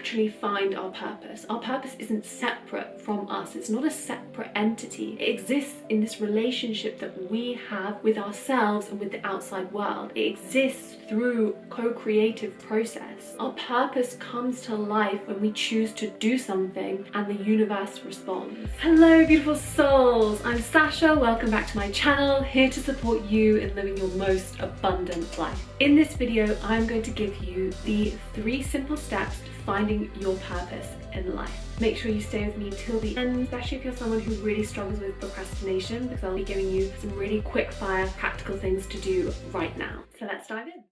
actually find our purpose. Our purpose isn't separate from us. It's not a separate entity. It exists in this relationship that we have with ourselves and with the outside world. It exists through co-creative process. Our purpose comes to life when we choose to do something and the universe responds. Hello beautiful souls, I'm Sasha. Welcome back to my channel, here to support you in living your most abundant life. In this video, I'm going to give you the 3 simple steps to finding your purpose in life. Make sure you stay with me till the end, especially if you're someone who really struggles with procrastination, because I'll be giving you some really quick fire practical things to do right now. So let's dive in.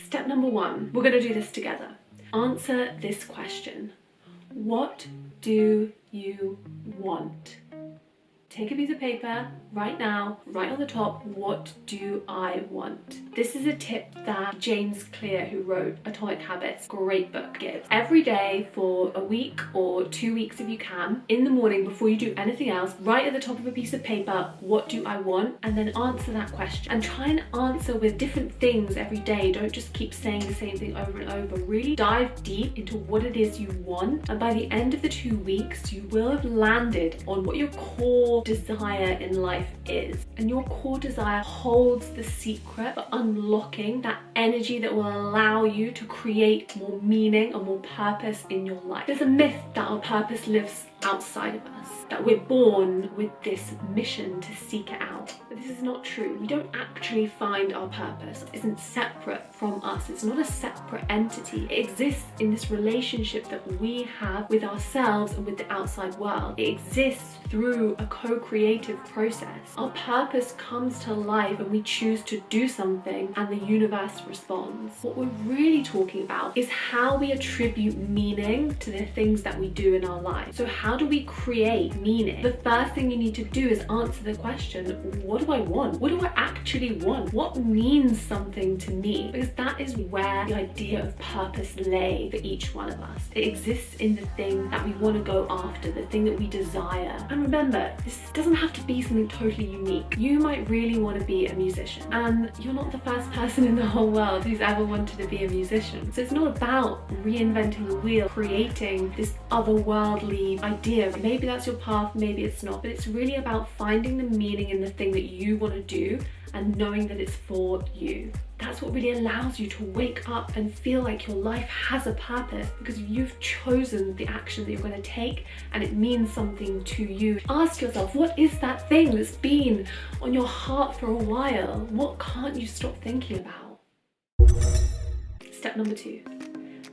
Step number 1, we're going to do this together. Answer this question. What do you want? Take a piece of paper right now, write on the top, what do I want? This is a tip that James Clear, who wrote Atomic Habits, great book, gives. Every day for a week or 2 weeks if you can, in the morning before you do anything else, write at the top of a piece of paper, what do I want? And then answer that question. And try and answer with different things every day. Don't just keep saying the same thing over and over. Really dive deep into what it is you want. And by the end of the 2 weeks, you will have landed on what your core desire in life is. And your core desire holds the secret for unlocking that energy that will allow you to create more meaning and more purpose in your life. There's a myth that our purpose lives outside of us, that we're born with this mission to seek it out. But this is not true. We don't actually find our purpose. It isn't separate from us. It's not a separate entity. It exists in this relationship that we have with ourselves and with the outside world. It exists through a co-creative process. Our purpose comes to life when we choose to do something and the universe responds. What we're really talking about is how we attribute meaning to the things that we do in our lives. So how do we create meaning? The first thing you need to do is answer the question, what do I want? What do I actually want? What means something to me? Because that is where the idea of purpose lay for each one of us. It exists in the thing that we want to go after, the thing that we desire. And remember, this doesn't have to be something totally unique. You might really want to be a musician, and you're not the first person in the whole world who's ever wanted to be a musician. So it's not about reinventing the wheel, creating this otherworldly idea. Maybe that's your path, maybe it's not, but it's really about finding the meaning in the thing that you want to do and knowing that it's for you. That's what really allows you to wake up and feel like your life has a purpose, because you've chosen the action that you're going to take and it means something to you. Ask yourself, what is that thing that's been on your heart for a while? What can't you stop thinking about? Step number 2,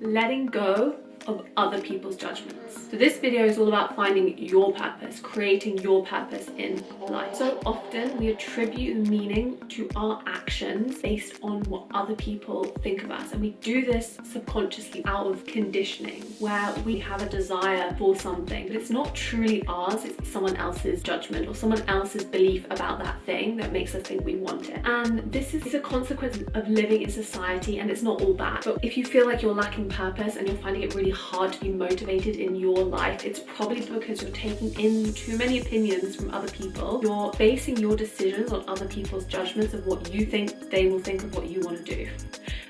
letting go of other people's judgments. So this video is all about finding your purpose, creating your purpose in life. So often we attribute meaning to our actions based on what other people think of us, and we do this subconsciously out of conditioning, where we have a desire for something, but it's not truly ours, it's someone else's judgment or someone else's belief about that thing that makes us think we want it. And this is a consequence of living in society, and it's not all bad. But if you feel like you're lacking purpose and you're finding it really hard to be motivated in your life, it's probably because you're taking in too many opinions from other people. You're basing your decisions on other people's judgments of what you think they will think of what you want to do.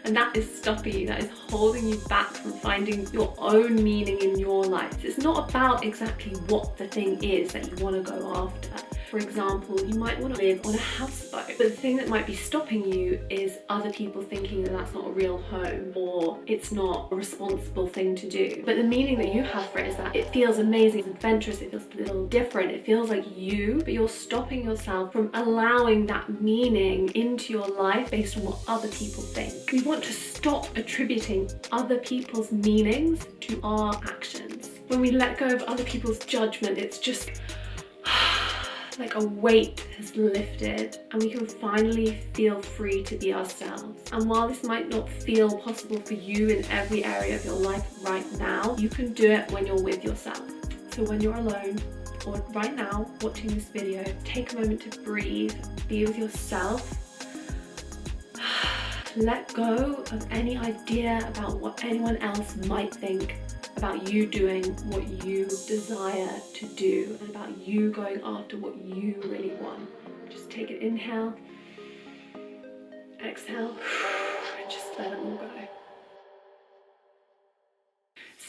And that is stopping you, that is holding you back from finding your own meaning in your life. It's not about exactly what the thing is that you want to go after. For example, you might want to live on a houseboat, but the thing that might be stopping you is other people thinking that that's not a real home, or it's not a responsible thing to do. But the meaning that you have for it is that it feels amazing, it's adventurous, it feels a little different, it feels like you, but you're stopping yourself from allowing that meaning into your life based on what other people think. We want to stop attributing other people's meanings to our actions. When we let go of other people's judgment, it's just like a weight has lifted and we can finally feel free to be ourselves. And while this might not feel possible for you in every area of your life right now, you can do it when you're with yourself. So when you're alone, or right now watching this video, take a moment to breathe, be with yourself. Let go of any idea about what anyone else might think about you doing what you desire to do and about you going after what you really want. Just take an inhale, exhale, and just let it all go.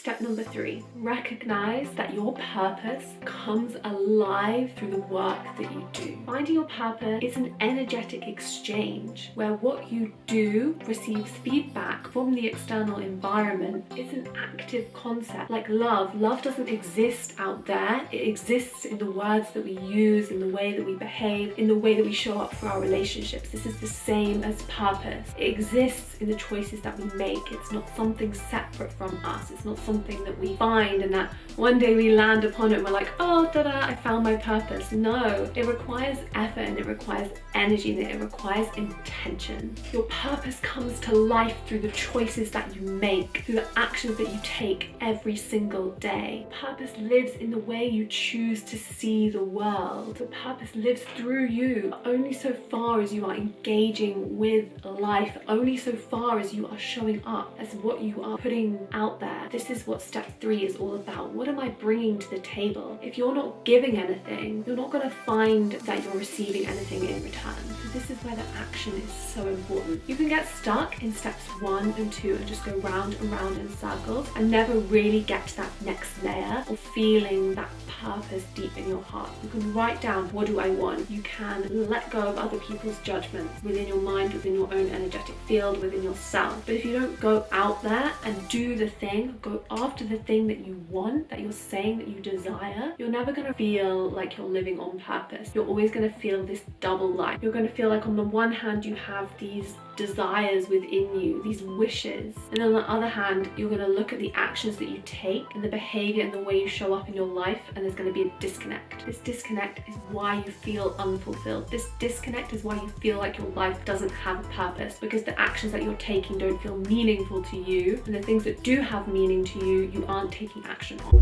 Step number 3, recognize that your purpose comes alive through the work that you do. Finding your purpose is an energetic exchange where what you do receives feedback from the external environment. It's an active concept. Like love. Love doesn't exist out there. It exists in the words that we use, in the way that we behave, in the way that we show up for our relationships. This is the same as purpose. It exists in the choices that we make. It's not something separate from us. It's not something that we find and that one day we land upon it and we're like, oh, da-da, I found my purpose. No, it requires effort and it requires energy and it requires intention. Your purpose comes to life through the choices that you make, through the actions that you take every single day. Purpose lives in the way you choose to see the world. The purpose lives through you, only so far as you are engaging with life, only so far as you are showing up as what you are putting out there. This is what step 3 is all about. What am I bringing to the table? If you're not giving anything, you're not going to find that you're receiving anything in return. So this is where the action is so important. You can get stuck in steps 1 and 2 and just go round and round in circles and never really get to that next layer of feeling that purpose deep in your heart. You can write down, what do I want? You can let go of other people's judgments within your mind, within your own energetic field, within yourself. But if you don't go out there and do the thing, go after the thing that you want, that you're saying that you desire, you're never going to feel like you're living on purpose. You're always going to feel this double life. You're going to feel like on the one hand you have these desires within you, these wishes, and on the other hand you're going to look at the actions that you take and the behavior and the way you show up in your life, and there's going to be a disconnect. This disconnect is why you feel unfulfilled. This disconnect is why you feel like your life doesn't have a purpose, because the actions that you're taking don't feel meaningful to you, and the things that do have meaning to you, you aren't taking action on.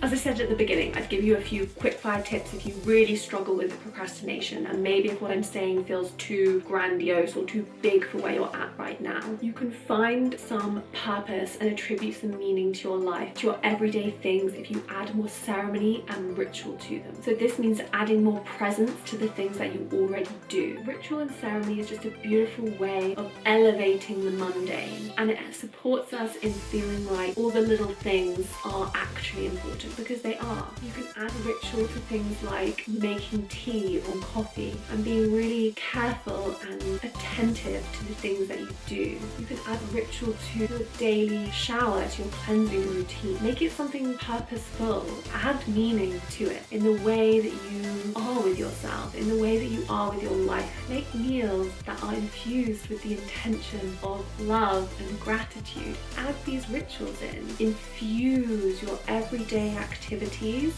As I said at the beginning, I'd give you a few quick fire tips if you really struggle with procrastination, and maybe if what I'm saying feels too grandiose or too big for where you're at right now. You can find some purpose and attribute some meaning to your life, to your everyday things, if you add more ceremony and ritual to them. So this means adding more presence to the things that you already do. Ritual and ceremony is just a beautiful way of elevating the mundane, and it supports us in feeling like all the little things are actually important, because they are. You can add ritual to things like making tea or coffee and being really careful and attentive to the things that you do. You can add ritual to your daily shower, to your cleansing routine. Make it something purposeful. Add meaning to it in the way that you are with yourself, in the way that you are with your life. Make meals that are infused with the intention of love and gratitude. Add these rituals in. Infuse your everyday activities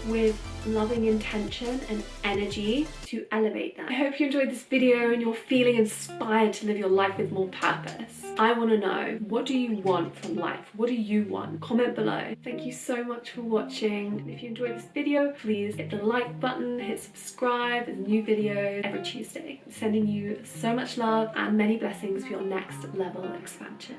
with loving intention and energy to elevate them. I hope you enjoyed this video and you're feeling inspired to live your life with more purpose. I want to know, what do you want from life? What do you want? Comment below. Thank you so much for watching. And if you enjoyed this video, please hit the like button, hit subscribe. There's new videos every Tuesday. I'm sending you so much love and many blessings for your next level expansion.